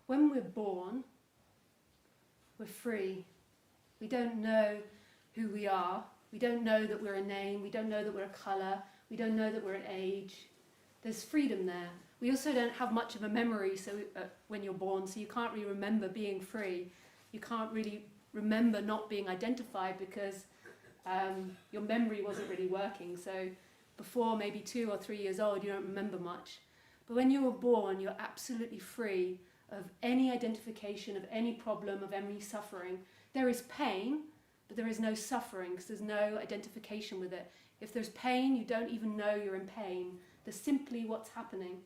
When we're born, we're free. We don't know who we are. We don't know that we're a name. We don't know that we're a colour. We don't know that we're an age. There's freedom there. We also don't have much of a memory when you're born, so you can't really remember being free. You can't really remember not being identified because your memory wasn't really working. So before maybe 2 or 3 years old, you don't remember much. But when you were born, you're absolutely free of any identification, of any problem, of any suffering. There is pain, but there is no suffering because there's no identification with it. If there's pain, you don't even know you're in pain. There's simply what's happening.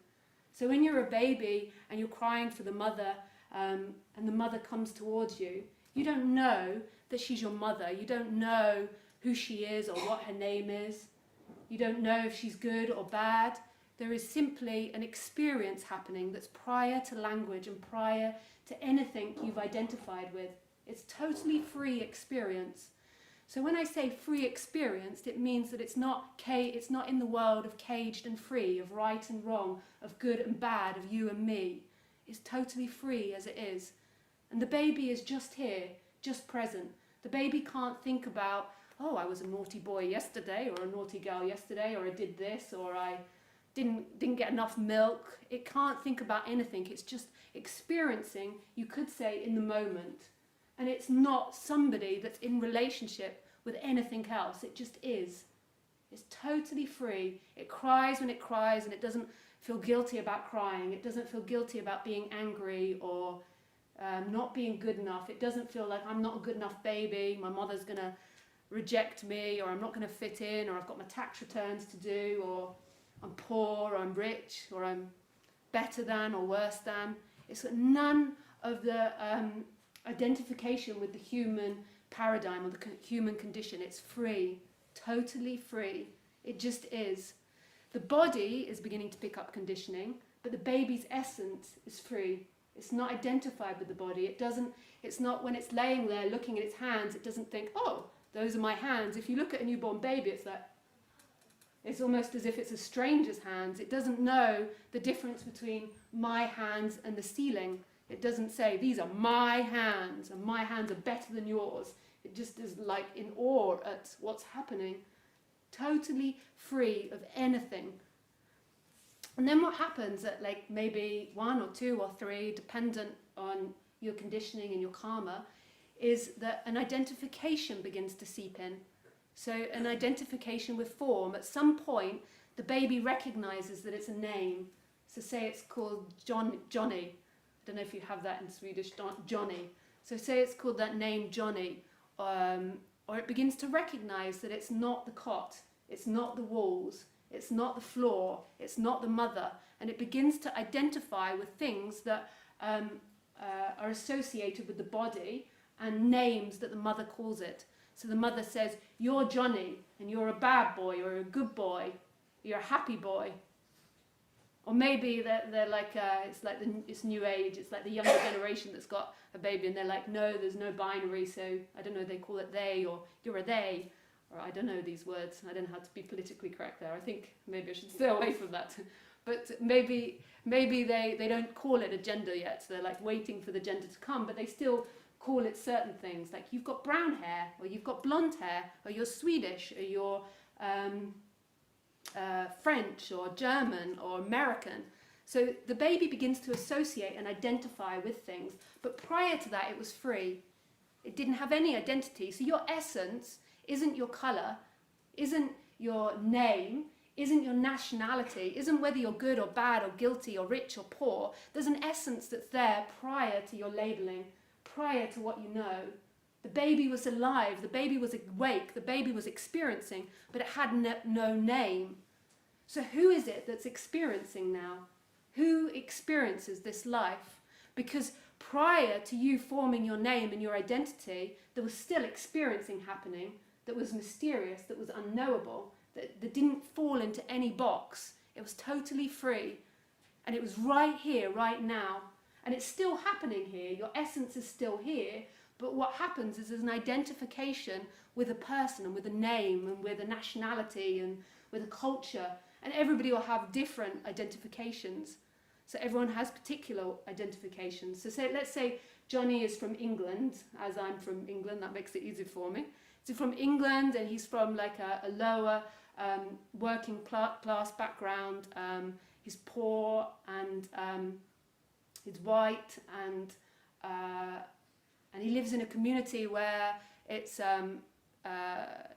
So when you're a baby and you're crying for the mother and the mother comes towards you, you don't know that she's your mother. You don't know who she is or what her name is. You don't know if she's good or bad. There is simply an experience happening that's prior to language and prior to anything you've identified with. It's totally free experience. So when I say free experienced, it means that it's not in the world of caged and free, of right and wrong, of good and bad, of you and me. It's totally free as it is. And the baby is just here, just present. The baby can't think about, oh, I was a naughty boy yesterday, or a naughty girl yesterday, or I did this, or I didn't get enough milk. It can't think about anything. It's just experiencing, you could say, in the moment. And it's not somebody that's in relationship with anything else. It just is. It's totally free. It cries when it cries, and it doesn't feel guilty about crying. It doesn't feel guilty about being angry or not being good enough. It doesn't feel like I'm not a good enough baby, my mother's going to reject me, or I'm not going to fit in, or I've got my tax returns to do, or I'm poor, or I'm rich, or I'm better than or worse than. It's none of the identification with the human paradigm or the human condition. It's free, totally free. It just is. The body is beginning to pick up conditioning, but the baby's essence is free. It's not identified with the body. It's not when it's laying there looking at its hands, it doesn't think, oh, those are my hands. If you look at a newborn baby, it's almost as if it's a stranger's hands. It doesn't know the difference between my hands and the ceiling. It doesn't say, these are my hands, and my hands are better than yours. It just is like in awe at what's happening. Totally free of anything. And then what happens at like maybe 1 or 2 or 3, dependent on your conditioning and your karma, is that an identification begins to seep in. So an identification with form. At some point, the baby recognizes that it's a name. So say it's called Johnny. I don't know if you have that in Swedish, Johnny. So say it's called that name Johnny. Or it begins to recognize that it's not the cot, it's not the walls, it's not the floor, it's not the mother. And it begins to identify with things that are associated with the body and names that the mother calls it. So the mother says, you're Johnny, and you're a bad boy, or a good boy, you're a happy boy. Or maybe they're like, it's new age, it's like the younger generation that's got a baby, and they're like, no, there's no binary, so I don't know, they call it they, or you're a they, or I don't know these words, I don't know how to be politically correct there. I think maybe I should stay away from that. But maybe they don't call it a gender yet, so they're like waiting for the gender to come, but they still call it certain things, like you've got brown hair, or you've got blonde hair, or you're Swedish, or you're French, or German, or American. So the baby begins to associate and identify with things, but prior to that it was free. It didn't have any identity. So your essence isn't your colour, isn't your name, isn't your nationality, isn't whether you're good or bad or guilty or rich or poor. There's an essence that's there prior to your labelling, prior to what you know. The baby was alive, the baby was awake, the baby was experiencing, but it had no name. So who is it that's experiencing now? Who experiences this life? Because prior to you forming your name and your identity, there was still experiencing happening that was mysterious, that was unknowable, that didn't fall into any box. It was totally free. And it was right here, right now. And it's still happening here. Your essence is still here. But what happens is there's an identification with a person and with a name and with a nationality and with a culture. And everybody will have different identifications. So everyone has particular identifications. So let's say Johnny is from England, as I'm from England, that makes it easy for me. So from England, and he's from like a lower working class background. He's poor and he's white, and he lives in a community where it's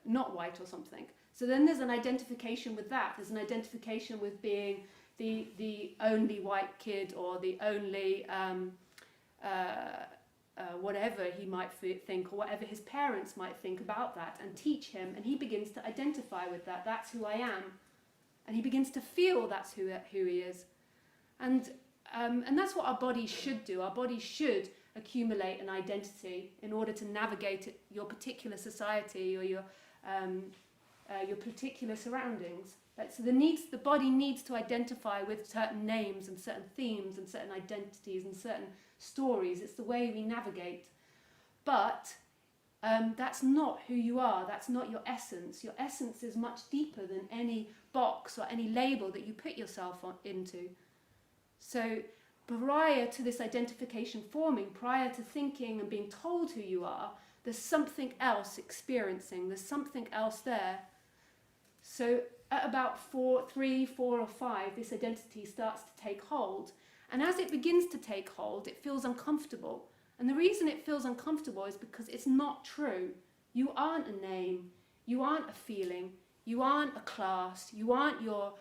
not white or something. So then there's an identification with that. There's an identification with being the only white kid, or the only whatever he might think, or whatever his parents might think about that, and teach him, and he begins to identify with that. That's who I am, and he begins to feel that's who he is, and that's what our bodies should do. Our bodies should accumulate an identity in order to navigate your particular society, or your particular surroundings. So the body needs to identify with certain names and certain themes and certain identities and certain stories. It's the way we navigate. But that's not who you are. That's not your essence. Your essence is much deeper than any box or any label that you put yourself into. So prior to this identification forming, prior to thinking and being told who you are, there's something else experiencing. There's something else there. So at about 3, 4 or 5, this identity starts to take hold. And as it begins to take hold, it feels uncomfortable. And the reason it feels uncomfortable is because it's not true. You aren't a name. You aren't a feeling. You aren't a class. You aren't your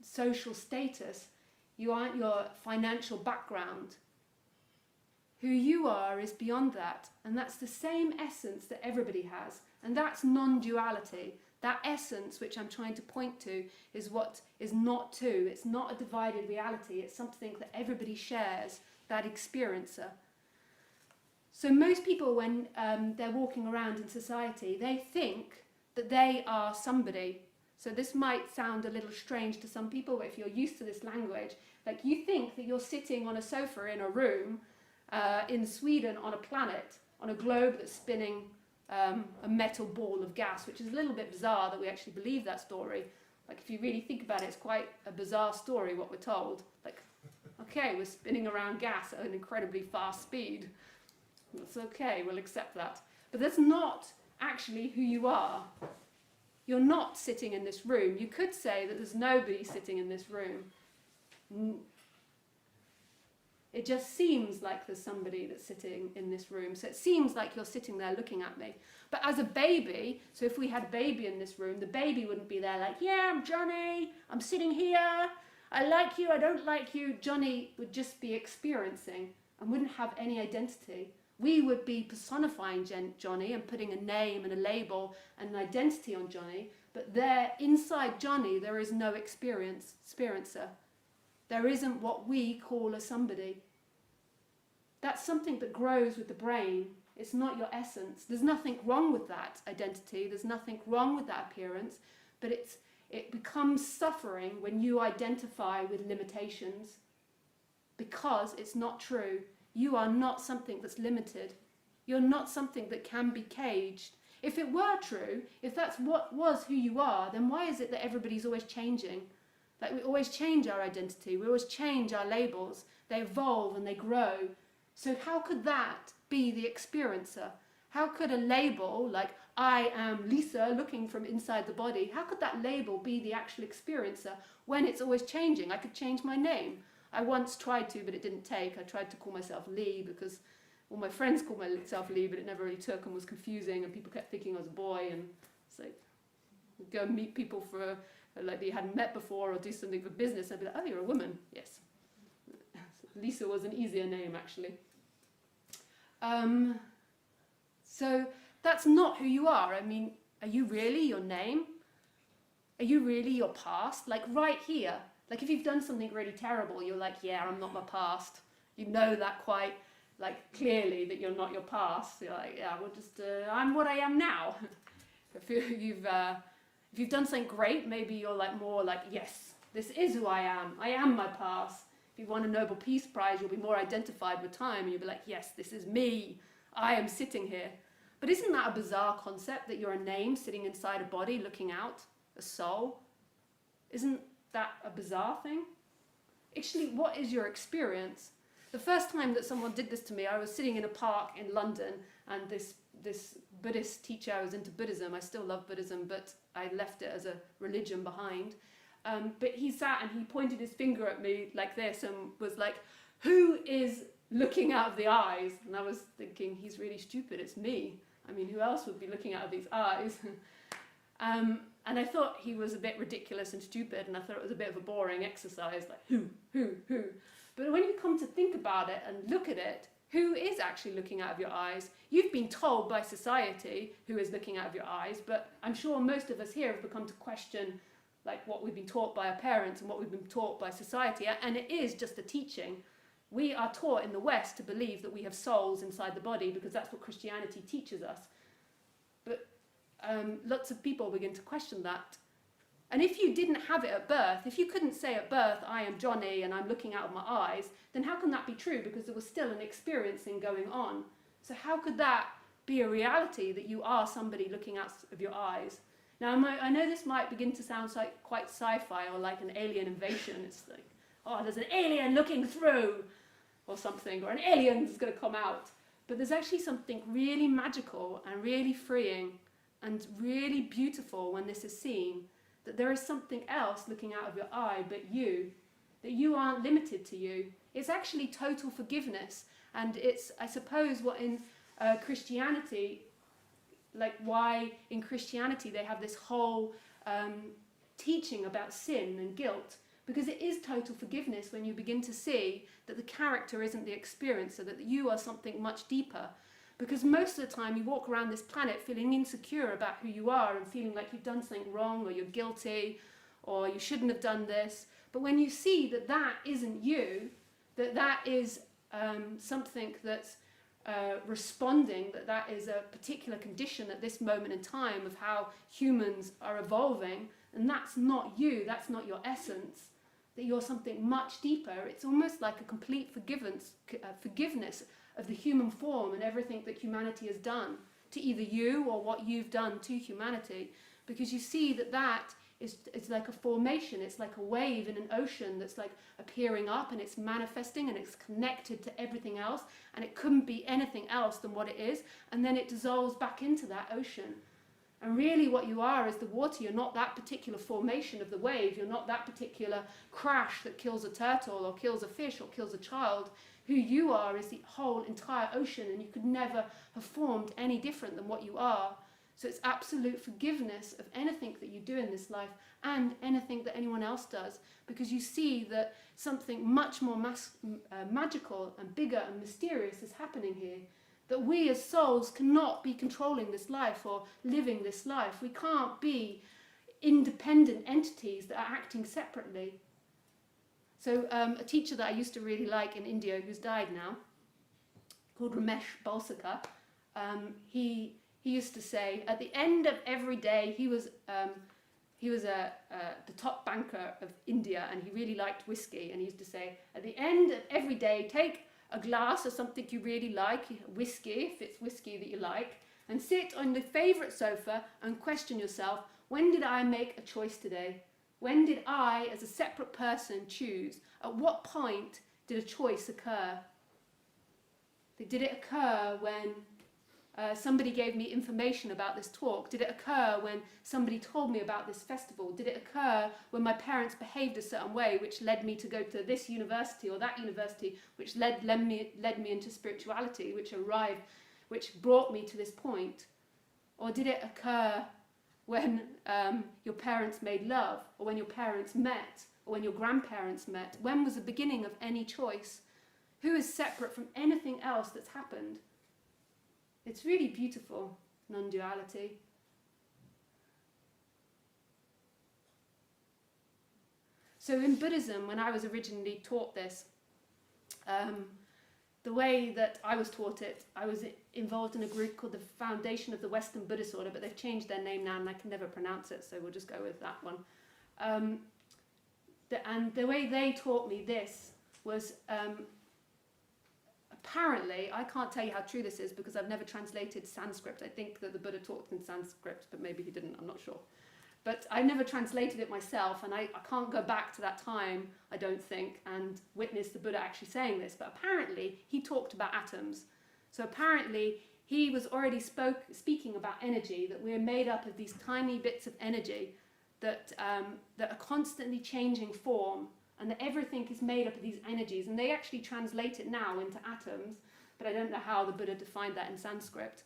social status. You aren't your financial background. Who you are is beyond that. And that's the same essence that everybody has. And that's non-duality. That essence which I'm trying to point to is what is not two. It's not a divided reality. It's something that everybody shares, that experiencer. So most people, when they're walking around in society, they think that they are somebody. So this might sound a little strange to some people, but if you're used to this language, like you think that you're sitting on a sofa in a room in Sweden on a planet, on a globe that's spinning a metal ball of gas, which is a little bit bizarre that we actually believe that story. Like if you really think about it, it's quite a bizarre story what we're told. Like, okay, we're spinning around gas at an incredibly fast speed. That's okay, we'll accept that. But that's not actually who you are. You're not sitting in this room. You could say that there's nobody sitting in this room. It just seems like there's somebody that's sitting in this room. So it seems like you're sitting there looking at me. But as a baby, so if we had a baby in this room, the baby wouldn't be there like, yeah, I'm Johnny, I'm sitting here, I like you, I don't like you. Johnny would just be experiencing and wouldn't have any identity. We would be personifying Johnny and putting a name and a label and an identity on Johnny, but there, inside Johnny, there is no experiencer. There isn't what we call a somebody. That's something that grows with the brain. It's not your essence. There's nothing wrong with that identity. There's nothing wrong with that appearance, but it becomes suffering when you identify with limitations, because it's not true. You are not something that's limited. You're not something that can be caged. If it were true, if that's what was who you are, then why is it that everybody's always changing? Like we always change our identity, we always change our labels, they evolve and they grow. So how could that be the experiencer? How could a label like I am Lisa looking from inside the body, how could that label be the actual experiencer when it's always changing? I could change my name. I once tried to, but it didn't take. I tried to call myself Lee because all my friends called myself Lee, but it never really took and was confusing, and people kept thinking I was a boy, and it's like, go and meet people for like that you hadn't met before, or do something for business, and I'd be like, oh, you're a woman. Yes. Lisa was an easier name, actually. So that's not who you are. I mean, are you really your name? Are you really your past? Like right here. Like if you've done something really terrible, you're like, yeah, I'm not my past. You know that quite like clearly that you're not your past. You're like, yeah, well, just I'm what I am now. If you've done something great, maybe you're like more like, yes, this is who I am. I am my past. If you won a Nobel Peace Prize, you'll be more identified with time, and you'll be like, yes, this is me. I am sitting here. But isn't that a bizarre concept that you're a name sitting inside a body looking out, a soul? Isn't that a bizarre thing? Actually, what is your experience? The first time that someone did this to me, I was sitting in a park in London, and this Buddhist teacher, I was into Buddhism, I still love Buddhism, but I left it as a religion behind. But he sat and he pointed his finger at me like this and was like, who is looking out of the eyes? And I was thinking, he's really stupid, it's me. I mean, who else would be looking out of these eyes? And I thought he was a bit ridiculous and stupid, and I thought it was a bit of a boring exercise, like who? But when you come to think about it and look at it, who is actually looking out of your eyes? You've been told by society who is looking out of your eyes, but I'm sure most of us here have become to question like what we've been taught by our parents and what we've been taught by society, and it is just a teaching. We are taught in the West to believe that we have souls inside the body because that's what Christianity teaches us. But lots of people begin to question that. And if you didn't have it at birth, if you couldn't say at birth, I am Johnny and I'm looking out of my eyes, then how can that be true? Because there was still an experiencing going on. So how could that be a reality, that you are somebody looking out of your eyes? Now, I know this might begin to sound like quite sci-fi or like an alien invasion. It's like, oh, there's an alien looking through or something, or an alien's going to come out. But there's actually something really magical and really freeing and really beautiful when this is seen, that there is something else looking out of your eye but you, that you aren't limited to you. It's actually total forgiveness. And it's, I suppose, what in Christianity, like why in Christianity they have this whole teaching about sin and guilt, because it is total forgiveness when you begin to see that the character isn't the experiencer, that you are something much deeper. Because most of the time you walk around this planet feeling insecure about who you are and feeling like you've done something wrong or you're guilty or you shouldn't have done this. But when you see that that isn't you, that is something that's responding, that is a particular condition at this moment in time of how humans are evolving, and that's not you, that's not your essence, that you're something much deeper. It's almost like a complete forgiveness of the human form and everything that humanity has done to either you or what you've done to humanity, because you see that it's like a formation, it's like a wave in an ocean that's like appearing up and it's manifesting and it's connected to everything else, and it couldn't be anything else than what it is, and then it dissolves back into that ocean. And really what you are is the water. You're not that particular formation of the wave, you're not that particular crash that kills a turtle or kills a fish or kills a child. Who you are is the whole entire ocean, and you could never have formed any different than what you are. So it's absolute forgiveness of anything that you do in this life and anything that anyone else does, because you see that something much more magical and bigger and mysterious is happening here. That we as souls cannot be controlling this life or living this life. We can't be independent entities that are acting separately. So a teacher that I used to really like in India, who's died now, called Ramesh Balsekar, he used to say, at the end of every day, he was the top banker of India, and he really liked whiskey, and he used to say, at the end of every day, take a glass of something you really like, whiskey, if it's whiskey that you like, and sit on the favourite sofa and question yourself, when did I make a choice today? When did I, as a separate person, choose? At what point did a choice occur? Did it occur when somebody gave me information about this talk? Did it occur when somebody told me about this festival? Did it occur when my parents behaved a certain way, which led me to go to this university or that university, which led me into spirituality, which brought me to this point? Or did it occur when your parents made love, or when your parents met, or when your grandparents met? When was the beginning of any choice? Who is separate from anything else that's happened? It's really beautiful, non-duality. So in Buddhism, when I was originally taught this, the way that I was taught it, I was involved in a group called the Foundation of the Western Buddhist Order, but they've changed their name now and I can never pronounce it, so we'll just go with that one. And the way they taught me this was, apparently, I can't tell you how true this is because I've never translated Sanskrit. I think that the Buddha taught in Sanskrit, but maybe he didn't, I'm not sure. But I never translated it myself, and I can't go back to that time, I don't think, and witness the Buddha actually saying this. But apparently, he talked about atoms. So apparently, he was already speaking about energy, that we're made up of these tiny bits of energy that are constantly changing form, and that everything is made up of these energies. And they actually translate it now into atoms, but I don't know how the Buddha defined that in Sanskrit.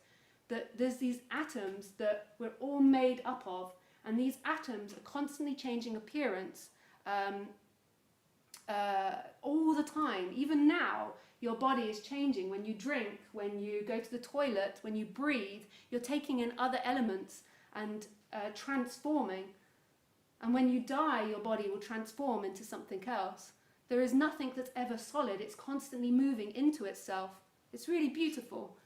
That there's these atoms that we're all made up of, and these atoms are constantly changing appearance all the time. Even now, your body is changing. When you drink, when you go to the toilet, when you breathe, you're taking in other elements and transforming. And when you die, your body will transform into something else. There is nothing that's ever solid. It's constantly moving into itself. It's really beautiful.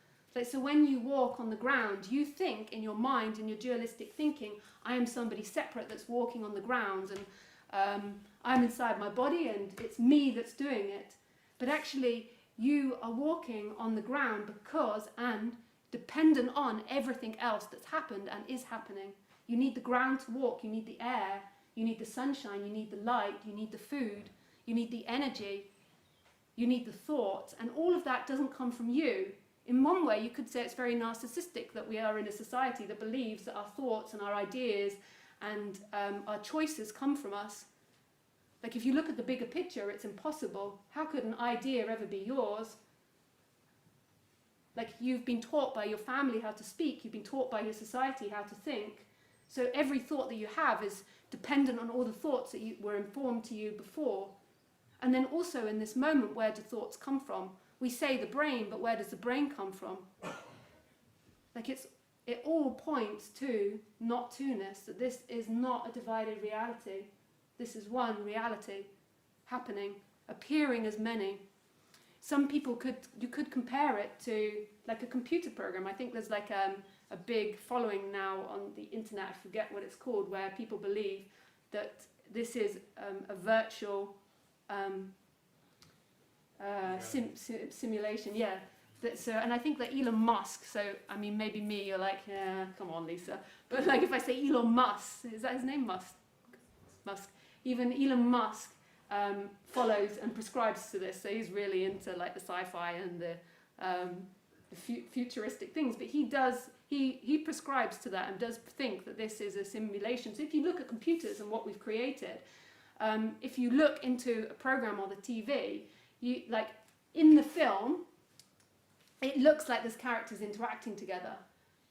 So when you walk on the ground, you think in your mind, in your dualistic thinking, I am somebody separate that's walking on the ground, and I'm inside my body and it's me that's doing it. But actually, you are walking on the ground because and dependent on everything else that's happened and is happening. You need the ground to walk, you need the air, you need the sunshine, you need the light, you need the food, you need the energy, you need the thought, and all of that doesn't come from you. In one way, you could say it's very narcissistic that we are in a society that believes that our thoughts and our ideas and our choices come from us. Like if you look at the bigger picture, it's impossible. How could an idea ever be yours? Like you've been taught by your family how to speak, you've been taught by your society how to think. So every thought that you have is dependent on all the thoughts that were informed to you before. And then also in this moment, where do thoughts come from? We say the brain, but where does the brain come from? Like it all points to not two-ness, that this is not a divided reality. This is one reality happening, appearing as many. Some people you could compare it to like a computer program. I think there's like a big following now on the internet, I forget what it's called, where people believe that this is a virtual simulation, yeah. And I think that Elon Musk, so I mean maybe me, you're like, yeah, come on Lisa. But like if I say Elon Musk, is that his name? Musk. Even Elon Musk follows and prescribes to this, so he's really into like the sci-fi and the futuristic things, but he prescribes to that and does think that this is a simulation. So if you look at computers and what we've created, if you look into a program on the TV, you like in the film, it looks like there's characters interacting together.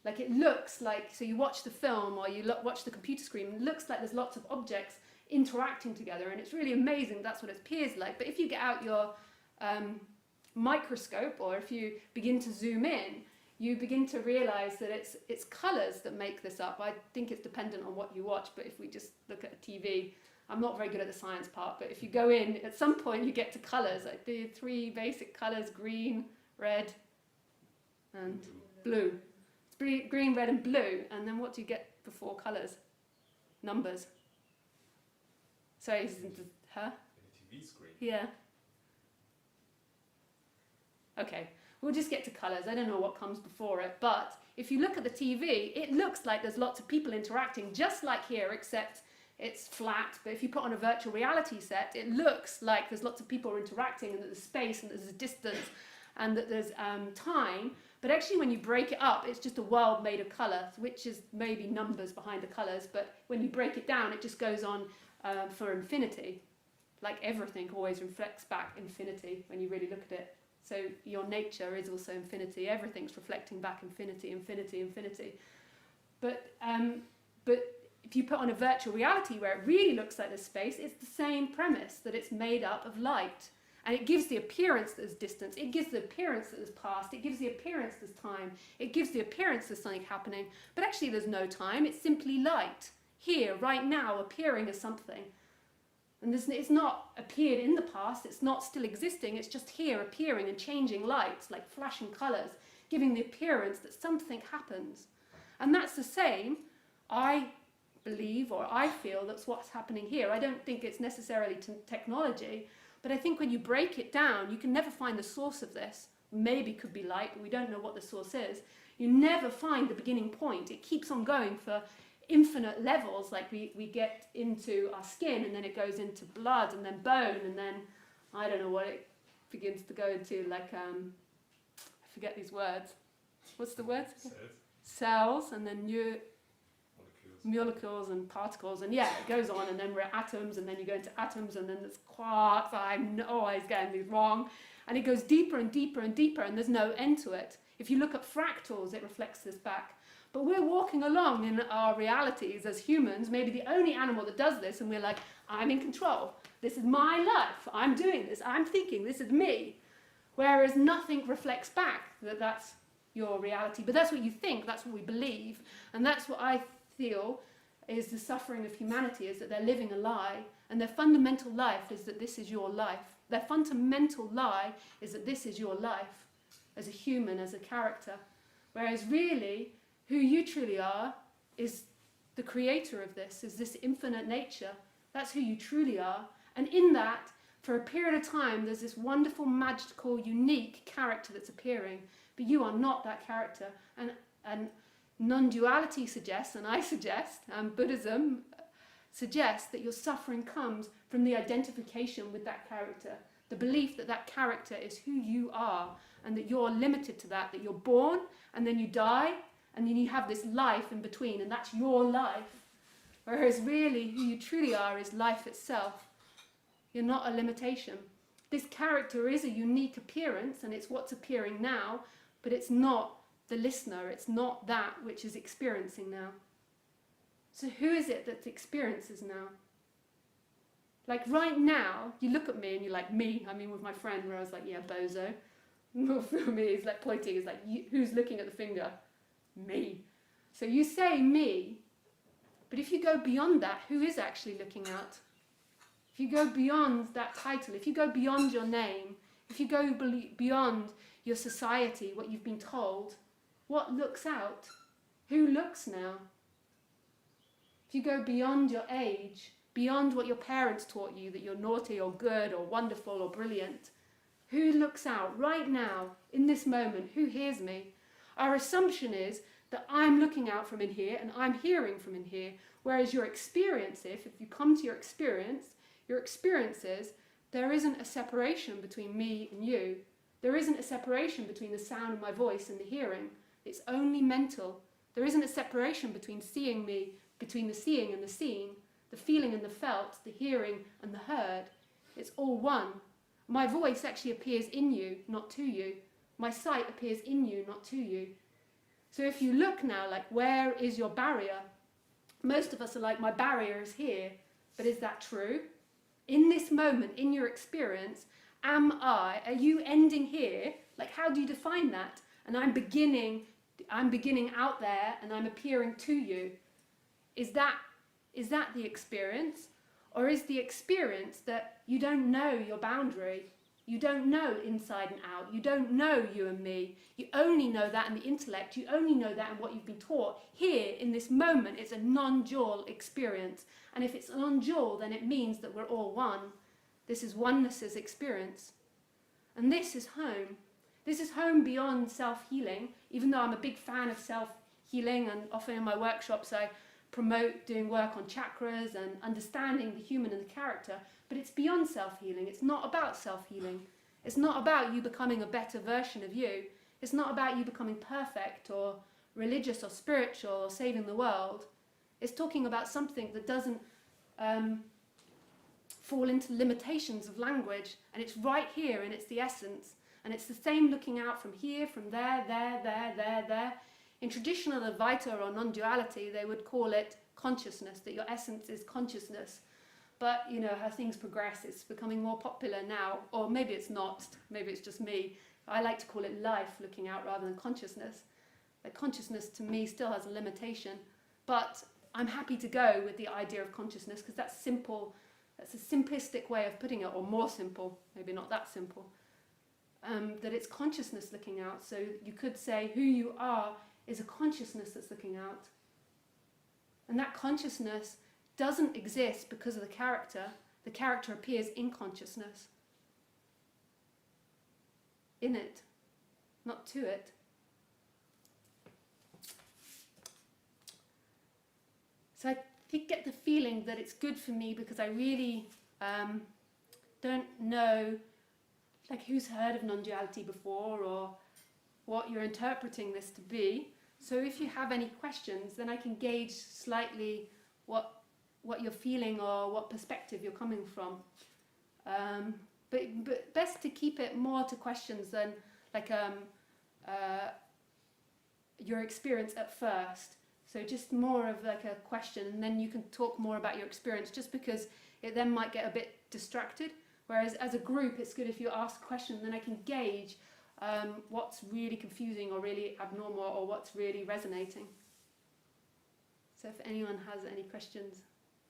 Like it looks like, so you watch the film or you watch the computer screen, it looks like there's lots of objects interacting together, and it's really amazing. That's what it appears like. But if you get out your microscope, or if you begin to zoom in, you begin to realize that it's colors that make this up. I think it's dependent on what you watch, but if we just look at a TV, I'm not very good at the science part, but if you go in, at some point you get to colors, like the three basic colors: green, red, and blue. It's green, red, and blue. And then what do you get before colors? Numbers. Sorry, huh? The TV screen. Yeah. Okay, we'll just get to colours. I don't know what comes before it, but if you look at the TV, it looks like there's lots of people interacting, just like here, except it's flat. But if you put on a virtual reality set, it looks like there's lots of people interacting, and that there's space, and that there's a distance, and that there's time. But actually, when you break it up, it's just a world made of colour, which is maybe numbers behind the colours. But when you break it down, it just goes on for infinity. Like everything always reflects back infinity when you really look at it. So your nature is also infinity. Everything's reflecting back infinity, infinity, infinity. But if you put on a virtual reality where it really looks like there's space, it's the same premise, that it's made up of light. And it gives the appearance that there's distance. It gives the appearance that there's past. It gives the appearance there's time. It gives the appearance there's something happening. But actually there's no time. It's simply light. Here, right now, appearing as something. And it's not appeared in the past. It's not still existing. It's just here, appearing and changing lights, like flashing colours, giving the appearance that something happens. And that's the same, I believe, or I feel, that's what's happening here. I don't think it's necessarily technology, but I think when you break it down, you can never find the source of this. Maybe it could be light, but we don't know what the source is. You never find the beginning point. It keeps on going for infinite levels, like we get into our skin, and then it goes into blood, and then bone, and then I don't know what it begins to go into, like I forget these words. What's the word? Cells, and then molecules and particles, and yeah, it goes on, and then we're at atoms, and then you go into atoms, and then there's quarks. I'm always getting these wrong, and it goes deeper and deeper and deeper, and there's no end to it. If you look at fractals, it reflects this back. But we're walking along in our realities as humans, maybe the only animal that does this, and we're like, I'm in control. This is my life. I'm doing this. I'm thinking. This is me. Whereas nothing reflects back that that's your reality. But that's what you think. That's what we believe. And that's what I feel is the suffering of humanity, is that they're living a lie. And their fundamental life is that this is your life. Their fundamental lie is that this is your life as a human, as a character. Whereas really, who you truly are is the creator of this, is this infinite nature. That's who you truly are. And in that, for a period of time, there's this wonderful, magical, unique character that's appearing. But you are not that character. And non-duality suggests, and I suggest, and Buddhism suggests, that your suffering comes from the identification with that character. The belief that that character is who you are, and that you're limited to that, that you're born, and then you die, and then you have this life in between, and that's your life. Whereas really, who you truly are is life itself. You're not a limitation. This character is a unique appearance, and it's what's appearing now, but it's not the listener. It's not that which is experiencing now. So who is it that experiences now? Like right now, you look at me and you're like, me. I mean, with my friend, where I was like, yeah, bozo. For me, it's like pointing. It's like, who's looking at the finger? Me. So you say me, but if you go beyond that, who is actually looking out? If you go beyond that title, if you go beyond your name, if you go beyond your society, what you've been told, what looks out? Who looks now? If you go beyond your age, beyond what your parents taught you, that you're naughty or good or wonderful or brilliant, who looks out right now, in this moment? Who hears me? Our assumption is that I'm looking out from in here and I'm hearing from in here, whereas your experience, if you come to your experiences, there isn't a separation between me and you. There isn't a separation between the sound of my voice and the hearing. It's only mental. There isn't a separation between seeing me, between the seeing and the seen, the feeling and the felt, the hearing and the heard. It's all one. My voice actually appears in you, not to you. My sight appears in you, not to you. So if you look now, like, where is your barrier? Most of us are like, my barrier is here. But is that true? In this moment, in your experience, are you ending here? Like, how do you define that? And I'm beginning out there and I'm appearing to you. Is that the experience? Or is the experience that you don't know your boundary? You don't know inside and out. You don't know you and me. You only know that in the intellect. You only know that in what you've been taught. Here, in this moment, it's a non-dual experience. And if it's non-dual, then it means that we're all one. This is oneness's experience. And this is home. This is home beyond self-healing, even though I'm a big fan of self-healing, and often in my workshops I promote doing work on chakras and understanding the human and the character, but it's beyond self-healing. It's not about self-healing. It's not about you becoming a better version of you. It's not about you becoming perfect or religious or spiritual or saving the world. It's talking about something that doesn't fall into limitations of language, and it's right here and it's the essence, and it's the same looking out from here, from there, there. In traditional Advaita or non-duality, they would call it consciousness, that your essence is consciousness. But, you know, how things progress, it's becoming more popular now, or maybe it's not, maybe it's just me. I like to call it life looking out rather than consciousness. Like, consciousness to me still has a limitation, but I'm happy to go with the idea of consciousness because that's simple. That's a simplistic way of putting it, or more simple, maybe not that simple. That it's consciousness looking out. So you could say who you are is a consciousness that's looking out. And that consciousness doesn't exist because of the character. The character appears in consciousness. In it, not to it. So I get the feeling that it's good for me because I really don't know, like, who's heard of non-duality before or what you're interpreting this to be. So if you have any questions, then I can gauge slightly what you're feeling or what perspective you're coming from. But best to keep it more to questions than like your experience at first. So just more of like a question, and then you can talk more about your experience, just because it then might get a bit distracted. Whereas as a group, it's good if you ask a question, then I can gauge what's really confusing or really abnormal or what's really resonating. So if anyone has any questions.